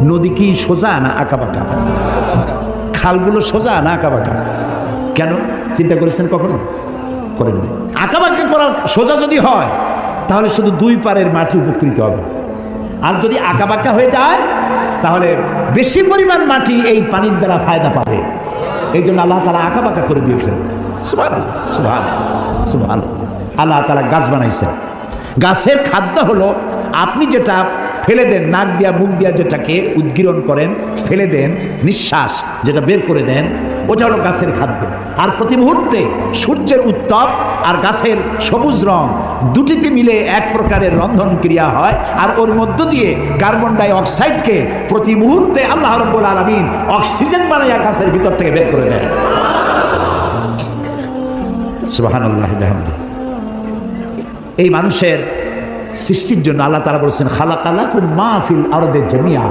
নদী কি সোজা না আঁকাবাঁকা? খালগুলো সোজা না আঁকাবাঁকা? কেন চিন্তা করেছেন কখনো? করেননি। আঁকাবাঁকা করার সোজা যদি হয় তাহলে শুধু দুই পারের মাটি উপকৃত হবে, আর যদি আঁকাবাঁকা হয়ে যায় তাহলে বেশি পরিমাণ মাটি এই পানির দ্বারা ফায়দা পাবে। এই জন্য আল্লাহ তাআলা আঁকাবাঁকা করে দিয়েছেন। সুবহানাল্লাহ, সুবহানাল্লাহ, সুবহানাল্লাহ। আল্লাহ তাআলা গাছ বানাইছেন। গাছের খাদ্য হলো আপনি যেটা ফেলে দেন, নাক দিয়া মুখ দিয়া যেটাকে উদ্গীরণ করেন, ফেলে দেন, নিঃশ্বাস যেটা বের করে দেন, ওটা হলো গাছের খাদ্য। আর প্রতি মুহূর্তে সূর্যের উত্তাপ আর গাছের সবুজ রং দুটিতে মিলে এক প্রকারের রন্ধন ক্রিয়া হয়, আর ওর মধ্য দিয়ে কার্বন ডাই অক্সাইডকে প্রতি মুহূর্তে আল্লাহ রাব্বুল আলামিন অক্সিজেন বানাইয়া গাছের ভিতর থেকে বের করে দেন। সুবহানাল্লাহি ওয়া বিহামদিহি। এই মানুষের সৃষ্টির জন্য আল্লাহ তাআলা বলেছেন খালাকালাকুম মা ফিল আরদি জামিআ।